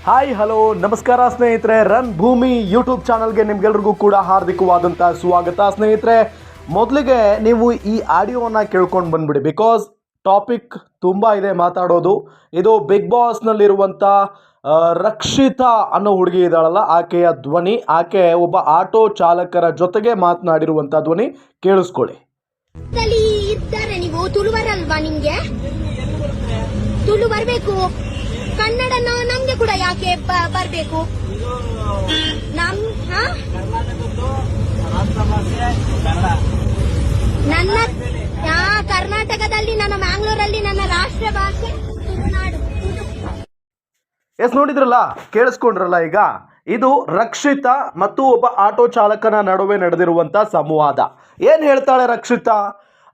Hi hello ನಮಸ್ಕಾರ ಸ್ನೇಹಿತರೆ, run ಭೂಮಿ ಯೂಟ್ಯೂಬ್ ಚಾನಲ್ಗೆ ನಿಮ್ಗೆಲ್ರಿಗೂ ಕೂಡ ಹಾರ್ದಿಕವಾದಂಥ ಸ್ವಾಗತ. ಸ್ನೇಹಿತರೆ, ಮೊದಲಿಗೆ ನೀವು ಈ ಆಡಿಯೋವನ್ನು ಕೇಳ್ಕೊಂಡು ಬಂದ್ಬಿಡಿ, ಬಿಕಾಸ್ ಟಾಪಿಕ್ ತುಂಬ ಇದೆ ಮಾತಾಡೋದು. ಇದು ಬಿಗ್ ಬಾಸ್ನಲ್ಲಿರುವಂಥ ರಕ್ಷಿತಾ ಅನ್ನೋ ಹುಡುಗಿ ಇದ್ದಾಳಲ್ಲ, ಆಕೆಯ ಧ್ವನಿ. ಆಕೆ ಒಬ್ಬ ಆಟೋ ಚಾಲಕರ ಜೊತೆಗೆ ಮಾತನಾಡಿರುವಂಥ ಧ್ವನಿ ಕೇಳಿಸ್ಕೊಳ್ಳಿ. ಇದ್ದಾರೆ ನೀವು ತುಳುವರಲ್ವಾ? ನಿಮ್ಗೆ ತುಳು ಬರಬೇಕು, ಕನ್ನಡ ನಮ್ಗೆ ಕೂಡ ಯಾಕೆ ಬರ್ಬೇಕು? ನನ್ನ ಕರ್ನಾಟಕದಲ್ಲಿ, ನನ್ನ ಮ್ಯಾಂಗ್ಳೂರಲ್ಲಿ ನನ್ನ ರಾಷ್ಟ್ರ ಭಾಷೆ ತುಳುನಾಡು. ನೋಡಿದ್ರಲ್ಲ, ಕೇಳಿಸ್ಕೊಂಡ್ರಲ್ಲ. ಈಗ ಇದು ರಕ್ಷಿತಾ ಮತ್ತು ಒಬ್ಬ ಆಟೋ ಚಾಲಕನ ನಡುವೆ ನಡೆದಿರುವಂಥ ಸಂವಾದ. ಏನು ಹೇಳ್ತಾಳೆ ರಕ್ಷಿತಾ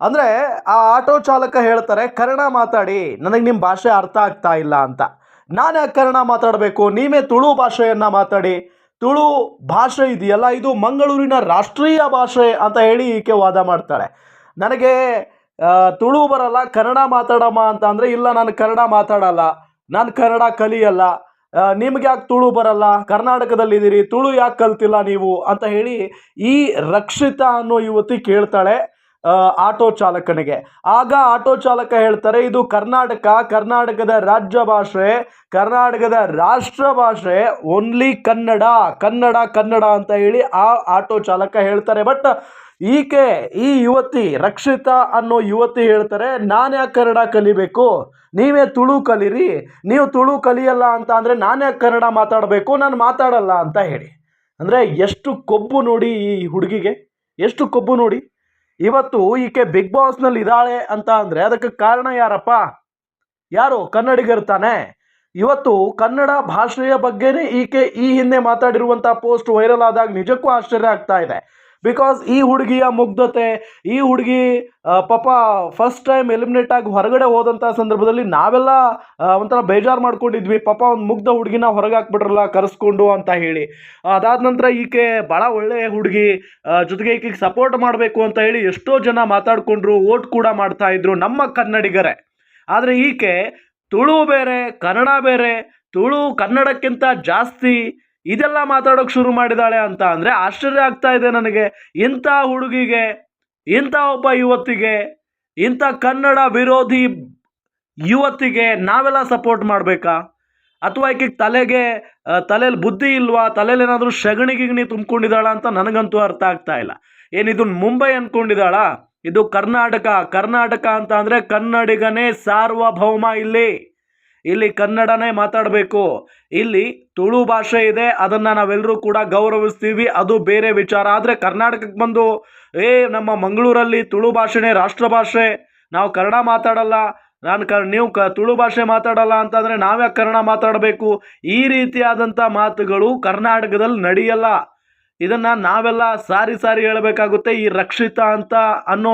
ಅಂದರೆ, ಆ ಆಟೋ ಚಾಲಕ ಹೇಳ್ತಾರೆ, ಕನ್ನಡ ಮಾತಾಡಿ, ನನಗೆ ನಿಮ್ಮ ಭಾಷೆ ಅರ್ಥ ಆಗ್ತಾ ಇಲ್ಲ ಅಂತ. ನಾನು ಯಾಕೆ ಕನ್ನಡ ಮಾತಾಡಬೇಕು? ನೀವೇ ತುಳು ಭಾಷೆಯನ್ನು ಮಾತಾಡಿ. ತುಳು ಭಾಷೆ ಇದೆಯಲ್ಲ, ಇದು ಮಂಗಳೂರಿನ ರಾಷ್ಟ್ರೀಯ ಭಾಷೆ ಅಂತ ಹೇಳಿ ಈಕೆ ವಾದ ಮಾಡ್ತಾಳೆ. ನನಗೆ ತುಳು ಬರಲ್ಲ, ಕನ್ನಡ ಮಾತಾಡಮ್ಮ ಅಂತ ಅಂದರೆ, ಇಲ್ಲ ನಾನು ಕನ್ನಡ ಮಾತಾಡಲ್ಲ, ನಾನು ಕನ್ನಡ ಕಲಿಯಲ್ಲ, ನಿಮ್ಗೆ ಯಾಕೆ ತುಳು ಬರಲ್ಲ, ಕರ್ನಾಟಕದಲ್ಲಿದ್ದೀರಿ, ತುಳು ಯಾಕೆ ಕಲ್ತಿಲ್ಲ ನೀವು ಅಂತ ಹೇಳಿ ಈ ರಕ್ಷಿತಾ ಅನ್ನೋ ಯುವತಿ ಕೇಳ್ತಾಳೆ ಆಟೋ ಚಾಲಕನಿಗೆ. ಆಗ ಆಟೋ ಚಾಲಕ ಹೇಳ್ತಾರೆ, ಇದು ಕರ್ನಾಟಕದ ರಾಜ್ಯ ಭಾಷೆ, ಕರ್ನಾಟಕದ ರಾಷ್ಟ್ರ ಭಾಷೆ ಓನ್ಲಿ ಕನ್ನಡ ಅಂತ ಹೇಳಿ ಆ ಆಟೋ ಚಾಲಕ ಹೇಳ್ತಾರೆ. ಬಟ್ ಈ ಯುವತಿ ರಕ್ಷಿತಾ ಅನ್ನೋ ಯುವತಿ ಹೇಳ್ತಾರೆ, ನಾನು ಯಾಕೆ ಕನ್ನಡ ಕಲಿಬೇಕು, ನೀವೇ ತುಳು ಕಲೀರಿ, ನೀವು ತುಳು ಕಲಿಯಲ್ಲ ಅಂತ ಅಂದರೆ ನಾನು ಯಾಕೆ ಕನ್ನಡ ಮಾತಾಡಬೇಕು, ನಾನು ಮಾತಾಡಲ್ಲ ಅಂತ ಹೇಳಿ. ಅಂದರೆ ಎಷ್ಟು ಕೊಬ್ಬು ನೋಡಿ ಈ ಹುಡುಗಿಗೆ, ಎಷ್ಟು ಕೊಬ್ಬು ನೋಡಿ. ಇವತ್ತು ಈಕೆ ಬಿಗ್ ಬಾಸ್ನಲ್ಲಿ ಇದ್ದಾಳೆ ಅಂತ ಅಂದರೆ ಅದಕ್ಕೆ ಕಾರಣ ಯಾರಪ್ಪ? ಯಾರು? ಕನ್ನಡಿಗರು ತಾನೆ. ಇವತ್ತು ಕನ್ನಡ ಭಾಷೆಯ ಬಗ್ಗೆನೇ ಈಕೆ ಈ ಹಿಂದೆ ಮಾತಾಡಿರುವಂಥ ಪೋಸ್ಟ್ ವೈರಲ್ ಆದಾಗ ನಿಜಕ್ಕೂ ಆಶ್ಚರ್ಯ ಆಗ್ತಾ ಇದೆ. ಬಿಕಾಸ್ ಈ ಹುಡುಗಿಯ ಮುಗ್ಧತೆ, ಈ ಹುಡುಗಿ ಪಾಪ ಫಸ್ಟ್ ಟೈಮ್ ಎಲಿಮಿನೇಟ್ ಆಗಿ ಹೊರಗಡೆ ಹೋದಂಥ ಸಂದರ್ಭದಲ್ಲಿ ನಾವೆಲ್ಲ ಒಂಥರ ಬೇಜಾರು ಮಾಡ್ಕೊಂಡಿದ್ವಿ, ಪಾಪ ಒಂದು ಮುಗ್ಧ ಹುಡುಗಿನ ಹೊರಗೆ ಹಾಕ್ಬಿಟ್ರಲ್ಲ ಕರೆಸ್ಕೊಂಡು ಅಂತ ಹೇಳಿ. ಅದಾದ ನಂತರ ಈಕೆ ಭಾಳ ಒಳ್ಳೆಯ ಹುಡುಗಿ, ಜೊತೆಗೆ ಈಕೆಗೆ ಸಪೋರ್ಟ್ ಮಾಡಬೇಕು ಅಂತ ಹೇಳಿ ಎಷ್ಟೋ ಜನ ಮಾತಾಡಿಕೊಂಡ್ರು, ವೋಟ್ ಕೂಡ ಮಾಡ್ತಾ ಇದ್ರು ನಮ್ಮ ಕನ್ನಡಿಗರೇ. ಆದರೆ ಈಕೆ ತುಳು ಬೇರೆ, ಕನ್ನಡ ಬೇರೆ, ತುಳು ಕನ್ನಡಕ್ಕಿಂತ ಜಾಸ್ತಿ ಇದೆಲ್ಲ ಮಾತಾಡೋಕೆ ಶುರು ಮಾಡಿದಾಳೆ ಅಂತ ಅಂದರೆ ಆಶ್ಚರ್ಯ ಆಗ್ತಾ ಇದೆ ನನಗೆ. ಇಂಥ ಹುಡುಗಿಗೆ, ಇಂಥ ಒಬ್ಬ ಯುವತಿಗೆ, ಇಂಥ ಕನ್ನಡ ವಿರೋಧಿ ಯುವತಿಗೆ ನಾವೆಲ್ಲ ಸಪೋರ್ಟ್ ಮಾಡಬೇಕಾ? ಅಥವಾ ಈಕೆಗೆ ತಲೆಯಲ್ಲಿ ಬುದ್ಧಿ ಇಲ್ವಾ? ತಲೆಯಲ್ಲಿ ಏನಾದರೂ ಸಗಣಿ ತುಂಬಿಕೊಂಡಿದ್ದಾಳ ಅಂತ ನನಗಂತೂ ಅರ್ಥ ಆಗ್ತಾ ಇಲ್ಲ. ಏನಿದು ಮುಂಬೈ ಅಂದ್ಕೊಂಡಿದ್ದಾಳ? ಇದು ಕರ್ನಾಟಕ ಅಂತ ಅಂದರೆ ಕನ್ನಡಿಗನೇ ಸಾರ್ವಭೌಮ. ಇಲ್ಲಿ ಕನ್ನಡನೇ ಮಾತಾಡಬೇಕು. ಇಲ್ಲಿ ತುಳು ಭಾಷೆ ಇದೆ, ಅದನ್ನು ನಾವೆಲ್ಲರೂ ಕೂಡ ಗೌರವಿಸ್ತೀವಿ, ಅದು ಬೇರೆ ವಿಚಾರ. ಆದರೆ ಕರ್ನಾಟಕಕ್ಕೆ ಬಂದು ನಮ್ಮ ಮಂಗಳೂರಲ್ಲಿ ತುಳು ಭಾಷೆನೇ ರಾಷ್ಟ್ರ ಭಾಷೆ, ನಾವು ಕನ್ನಡ ಮಾತಾಡಲ್ಲ, ನೀವು ತುಳು ಭಾಷೆ ಮಾತಾಡಲ್ಲ ಅಂತಂದರೆ ನಾವ್ಯಾಕೆ ಕನ್ನಡ ಮಾತಾಡಬೇಕು? ಈ ರೀತಿಯಾದಂಥ ಮಾತುಗಳು ಕರ್ನಾಟಕದಲ್ಲಿ ನಡೆಯಲ್ಲ. ಇದನ್ನು ನಾವೆಲ್ಲ ಸಾರಿ ಹೇಳಬೇಕಾಗುತ್ತೆ ಈ ರಕ್ಷಿತಾ ಅಂತ ಅನ್ನೋ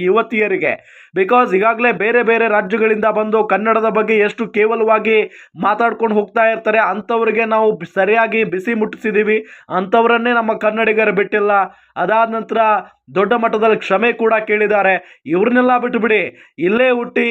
ಯುವತಿಯರಿಗೆ. ಬಿಕಾಸ್ ಈಗಾಗಲೇ ಬೇರೆ ರಾಜ್ಯಗಳಿಂದ ಬಂದು ಕನ್ನಡದ ಬಗ್ಗೆ ಎಷ್ಟು ಕೇವಲವಾಗಿ ಮಾತಾಡ್ಕೊಂಡು ಹೋಗ್ತಾ ಇರ್ತಾರೆ. ಅಂಥವ್ರಿಗೆ ನಾವು ಸರಿಯಾಗಿ ಬಿಸಿ ಮುಟ್ಟಿಸಿದ್ದೀವಿ, ಅಂಥವ್ರನ್ನೇ ನಮ್ಮ ಕನ್ನಡಿಗರು ಬಿಟ್ಟಿಲ್ಲ. ಅದಾದ ನಂತರ ದೊಡ್ಡ ಮಟ್ಟದಲ್ಲಿ ಕ್ಷಮೆ ಕೂಡ ಕೇಳಿದ್ದಾರೆ. ಇವ್ರನ್ನೆಲ್ಲ ಬಿಟ್ಟುಬಿಡಿ, ಇಲ್ಲೇ ಹುಟ್ಟಿ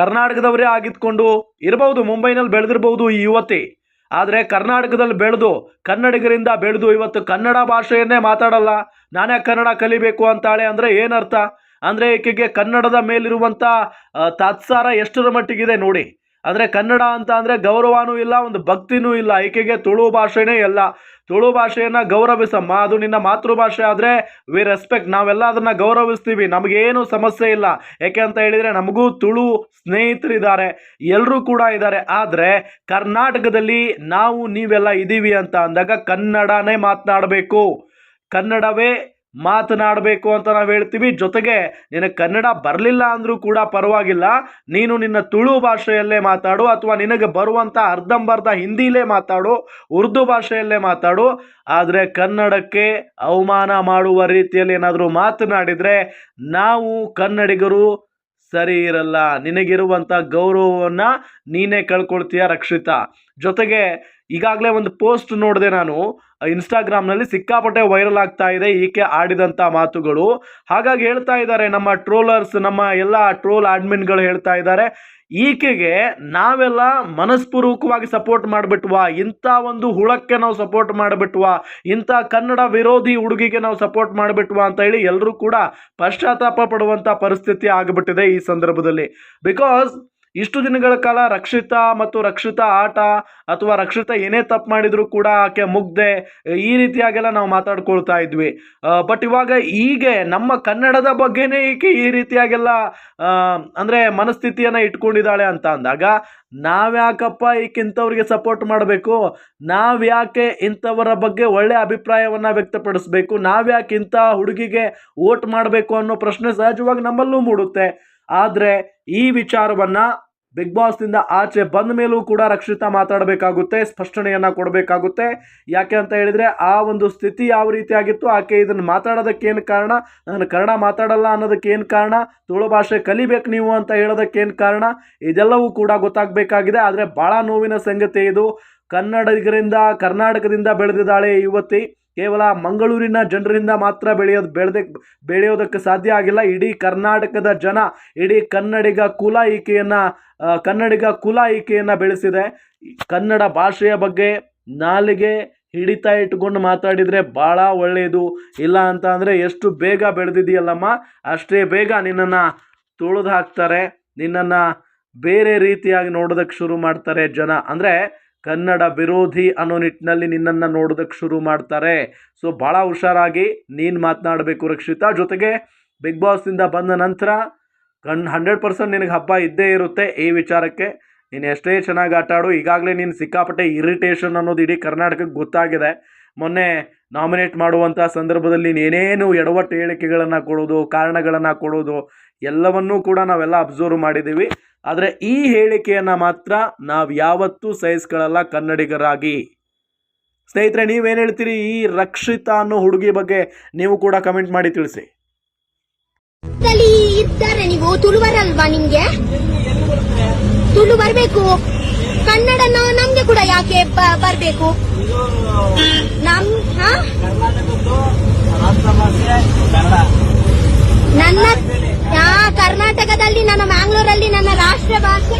ಕರ್ನಾಟಕದವರೇ ಆಗಿದ್ಕೊಂಡು ಇರಬಹುದು, ಮುಂಬೈನಲ್ಲಿ ಬೆಳೆದಿರ್ಬೋದು ಈ ಯುವತಿ. ಆದರೆ ಕರ್ನಾಟಕದಲ್ಲಿ ಬೆಳೆದು, ಕನ್ನಡಿಗರಿಂದ ಬೆಳೆದು ಇವತ್ತು ಕನ್ನಡ ಭಾಷೆಯನ್ನೇ ಮಾತಾಡಲ್ಲ, ನಾನೇ ಕನ್ನಡ ಕಲಿಬೇಕು ಅಂತಾಳೆ ಅಂದರೆ ಏನರ್ಥ? ಅಂದರೆ ಈಕೆಗೆ ಕನ್ನಡದ ಮೇಲಿರುವಂಥ ತಾತ್ಸಾರ ಎಷ್ಟರ ಮಟ್ಟಿಗಿದೆ ನೋಡಿ. ಅಂದರೆ ಕನ್ನಡ ಅಂತ ಅಂದರೆ ಗೌರವನೂ ಇಲ್ಲ, ಒಂದು ಭಕ್ತಿನೂ ಇಲ್ಲ. ಈಕೆಗೆ ತುಳು ಭಾಷೆನೇ ಎಲ್ಲ. ತುಳು ಭಾಷೆಯನ್ನು ಗೌರವಿಸಮ್ಮ, ಅದು ನಿನ್ನ ಮಾತೃಭಾಷೆ ಆದರೆ ವಿ ರೆಸ್ಪೆಕ್ಟ್, ನಾವೆಲ್ಲ ಅದನ್ನು ಗೌರವಿಸ್ತೀವಿ, ನಮಗೇನು ಸಮಸ್ಯೆ ಇಲ್ಲ. ಯಾಕೆ ಅಂತ ಹೇಳಿದರೆ ನಮಗೂ ತುಳು ಸ್ನೇಹಿತರಿದ್ದಾರೆ, ಎಲ್ಲರೂ ಕೂಡ ಇದ್ದಾರೆ. ಆದರೆ ಕರ್ನಾಟಕದಲ್ಲಿ ನೀವೆಲ್ಲ ಇದ್ದೀವಿ ಅಂತ ಅಂದಾಗ ಕನ್ನಡನೇ ಮಾತನಾಡಬೇಕು, ಕನ್ನಡವೇ ಮಾತನಾಡಬೇಕು ಅಂತ ನಾವು ಹೇಳ್ತೀವಿ. ಜೊತೆಗೆ ನಿನಗೆ ಕನ್ನಡ ಬರಲಿಲ್ಲ ಅಂದರೂ ಕೂಡ ಪರವಾಗಿಲ್ಲ, ನೀನು ನಿನ್ನ ತುಳು ಭಾಷೆಯಲ್ಲೇ ಮಾತಾಡು, ಅಥವಾ ನಿನಗೆ ಬರುವಂಥ ಅರ್ಧಂಬರ್ಧ ಹಿಂದಿಲೇ ಮಾತಾಡು, ಉರ್ದು ಭಾಷೆಯಲ್ಲೇ ಮಾತಾಡು. ಆದರೆ ಕನ್ನಡಕ್ಕೆ ಅವಮಾನ ಮಾಡುವ ರೀತಿಯಲ್ಲಿ ಏನಾದರೂ ಮಾತನಾಡಿದರೆ ನಾವು ಕನ್ನಡಿಗರು ಸರಿ ಇರಲ್ಲ. ನಿನಗಿರುವಂಥ ಗೌರವವನ್ನು ನೀನೇ ಕಳ್ಕೊಳ್ತೀಯ ರಕ್ಷಿತಾ. ಜೊತೆಗೆ ಈಗಾಗಲೇ ಒಂದು ಪೋಸ್ಟ್ ನೋಡಿದೆ ನಾನು, ಇನ್ಸ್ಟಾಗ್ರಾಮ್ನಲ್ಲಿ ಸಿಕ್ಕಾಪಟ್ಟೆ ವೈರಲ್ ಆಗ್ತಾ ಇದೆ ಈಕೆ ಆಡಿದಂಥ ಮಾತುಗಳು. ಹಾಗಾಗಿ ಹೇಳ್ತಾ ಇದ್ದಾರೆ ನಮ್ಮ ಟ್ರೋಲರ್ಸ್, ನಮ್ಮ ಎಲ್ಲ ಟ್ರೋಲ್ ಅಡ್ಮಿನ್ಗಳು ಹೇಳ್ತಾ ಇದ್ದಾರೆ, ಈಕೆಗೆ ನಾವೆಲ್ಲ ಮನಸ್ಪೂರ್ವಕವಾಗಿ ಸಪೋರ್ಟ್ ಮಾಡಿಬಿಟ್ವಾ, ಇಂಥ ಒಂದು ಹುಳಕ್ಕೆ ನಾವು ಸಪೋರ್ಟ್ ಮಾಡಿಬಿಟ್ವಾ, ಇಂಥ ಕನ್ನಡ ವಿರೋಧಿ ಹುಡುಗಿಗೆ ನಾವು ಸಪೋರ್ಟ್ ಮಾಡಿಬಿಟ್ವಾ ಅಂತ ಹೇಳಿ ಎಲ್ಲರೂ ಕೂಡ ಪಶ್ಚಾತ್ತಾಪ ಪಡುವಂಥ ಪರಿಸ್ಥಿತಿ ಆಗಿಬಿಟ್ಟಿದೆ ಈ ಸಂದರ್ಭದಲ್ಲಿ. ಬಿಕಾಸ್ ಇಷ್ಟು ದಿನಗಳ ಕಾಲ ರಕ್ಷಿತಾ ಆಟ ಅಥವಾ ರಕ್ಷಿತಾ ಏನೇ ತಪ್ಪು ಮಾಡಿದ್ರು ಕೂಡ ಆಕೆ ಮುಗ್ದೆ ಈ ರೀತಿಯಾಗೆಲ್ಲ ನಾವು ಮಾತಾಡ್ಕೊಳ್ತಾ ಇದ್ವಿ. ಬಟ್ ಇವಾಗ ಹೀಗೆ ನಮ್ಮ ಕನ್ನಡದ ಬಗ್ಗೆನೇ ಈಕೆ ಈ ರೀತಿಯಾಗೆಲ್ಲ ಅಂದರೆ ಮನಸ್ಥಿತಿಯನ್ನು ಇಟ್ಕೊಂಡಿದ್ದಾಳೆ ಅಂತ ಅಂದಾಗ ನಾವ್ಯಾಕಪ್ಪ ಈಗಿಂಥವ್ರಿಗೆ ಸಪೋರ್ಟ್ ಮಾಡಬೇಕು, ನಾವ್ಯಾಕೆ ಇಂಥವರ ಬಗ್ಗೆ ಒಳ್ಳೆ ಅಭಿಪ್ರಾಯವನ್ನು ವ್ಯಕ್ತಪಡಿಸ್ಬೇಕು, ನಾವ್ಯಾಕೆ ಇಂಥ ಹುಡುಗಿಗೆ ವೋಟ್ ಮಾಡಬೇಕು ಅನ್ನೋ ಪ್ರಶ್ನೆ ಸಹಜವಾಗಿ ನಮ್ಮಲ್ಲೂ ಮೂಡುತ್ತೆ. ಆದರೆ ಈ ವಿಚಾರವನ್ನು ಬಿಗ್ ಬಾಸ್ನಿಂದ ಆಚೆ ಬಂದ ಮೇಲೂ ಕೂಡ ರಕ್ಷಿತಾ ಮಾತಾಡಬೇಕಾಗುತ್ತೆ, ಸ್ಪಷ್ಟನೆಯನ್ನು ಕೊಡಬೇಕಾಗುತ್ತೆ. ಯಾಕೆ ಅಂತ ಹೇಳಿದರೆ ಆ ಒಂದು ಸ್ಥಿತಿ ಯಾವ ರೀತಿಯಾಗಿತ್ತು, ಆಕೆ ಇದನ್ನು ಮಾತಾಡೋದಕ್ಕೇನು ಕಾರಣ, ನಾನು ಕನ್ನಡ ಮಾತಾಡಲ್ಲ ಅನ್ನೋದಕ್ಕೇನು ಕಾರಣ, ತುಳು ಭಾಷೆ ಕಲಿಬೇಕು ನೀವು ಅಂತ ಹೇಳೋದಕ್ಕೇನು ಕಾರಣ, ಇದೆಲ್ಲವೂ ಕೂಡ ಗೊತ್ತಾಗಬೇಕಾಗಿದೆ. ಆದರೆ ಭಾಳ ನೋವಿನ ಸಂಗತಿ ಇದು. ಕನ್ನಡಿಗರಿಂದ ಕರ್ನಾಟಕದಿಂದ ಬೆಳೆದಿದ್ದಾಳೆ ಈ ಯುವತಿ. ಕೇವಲ ಮಂಗಳೂರಿನ ಜನರಿಂದ ಮಾತ್ರ ಬೆಳೆಯೋದಕ್ಕೆ ಸಾಧ್ಯ ಆಗಿಲ್ಲ. ಇಡೀ ಕರ್ನಾಟಕದ ಜನ, ಇಡೀ ಕನ್ನಡಿಗ ಕುಲ ಈಕೆಯನ್ನು ಬೆಳೆಸಿದೆ. ಕನ್ನಡ ಭಾಷೆಯ ಬಗ್ಗೆ ನಾಲಿಗೆ ಹಿಡಿತಾ ಇಟ್ಕೊಂಡು ಮಾತಾಡಿದರೆ ಭಾಳ ಒಳ್ಳೆಯದು. ಇಲ್ಲ ಅಂತ ಅಂದರೆ ಎಷ್ಟು ಬೇಗ ಬೆಳೆದಿದೆಯಲ್ಲಮ್ಮ ಅಷ್ಟೇ ಬೇಗ ನಿನ್ನನ್ನು ತುಳಿದು ಹಾಕ್ತಾರೆ, ನಿನ್ನನ್ನು ಬೇರೆ ರೀತಿಯಾಗಿ ನೋಡೋದಕ್ಕೆ ಶುರು ಮಾಡ್ತಾರೆ ಜನ. ಅಂದರೆ ಕನ್ನಡ ವಿರೋಧಿ ಅನ್ನೋ ನಿಟ್ಟಿನಲ್ಲಿ ನಿನ್ನನ್ನು ನೋಡೋದಕ್ಕೆ ಶುರು ಮಾಡ್ತಾರೆ. ಸೊ ಭಾಳ ಹುಷಾರಾಗಿ ನೀನು ಮಾತನಾಡಬೇಕು ರಕ್ಷಿತಾ. ಜೊತೆಗೆ ಬಿಗ್ ಬಾಸ್ನಿಂದ ಬಂದ ನಂತರ 100% ನಿನಗೆ ಹಬ್ಬ ಇದ್ದೇ ಇರುತ್ತೆ ಈ ವಿಚಾರಕ್ಕೆ. ನೀನು ಎಷ್ಟೇ ಚೆನ್ನಾಗಿ ಆಟ ಆಡು, ಈಗಾಗಲೇ ನೀನು ಸಿಕ್ಕಾಪಟ್ಟೆ ಇರಿಟೇಷನ್ ಅನ್ನೋದು ಇಡೀ ಕರ್ನಾಟಕಕ್ಕೆ ಗೊತ್ತಾಗಿದೆ. ಮೊನ್ನೆ ನಾಮಿನೇಟ್ ಮಾಡುವಂಥ ಸಂದರ್ಭದಲ್ಲಿ ನೀನೇನು ಎಡವಟ್ಟು ಹೇಳಿಕೆಗಳನ್ನು ಕೊಡೋದು, ಕಾರಣಗಳನ್ನು ಕೊಡೋದು ಎಲ್ಲವನ್ನೂ ಕೂಡ ನಾವೆಲ್ಲ ಅಬ್ಸರ್ವ್ ಮಾಡಿದ್ದೀವಿ. ಆದರೆ ಈ ಹೇಳಿಕೆಯನ್ನು ಮಾತ್ರ ನಾವು ಯಾವತ್ತೂ ಸಹಿಸ್ಕೊಳ್ಳಲ್ಲ ಕನ್ನಡಿಗರಾಗಿ. ಸ್ನೇಹಿತರೆ, ನೀವೇನು ಹೇಳ್ತೀರಿ ಈ ರಕ್ಷಿತಾ ಅನ್ನೋ ಹುಡುಗಿ ಬಗ್ಗೆ ನೀವು ಕೂಡ ಕಮೆಂಟ್ ಮಾಡಿ ತಿಳಿಸಿ. ಇದ್ದಾರೆ ನೀವು ತುಳುವರಲ್ವಾ? ನಿಮ್ಗೆ ತುಳು ಬರ್ಬೇಕು, ಕನ್ನಡ ನಮ್ಗೆ ಕೂಡ ಯಾಕೆ ಬರ್ಬೇಕು? ನನ್ನ ಕರ್ನಾಟಕದಲ್ಲಿ ನನ್ನ ಮ್ಯಾಂಗ್ಳೂರಲ್ಲಿ ನನ್ನ ರಾಷ್ಟ್ರ ಭಾಷೆ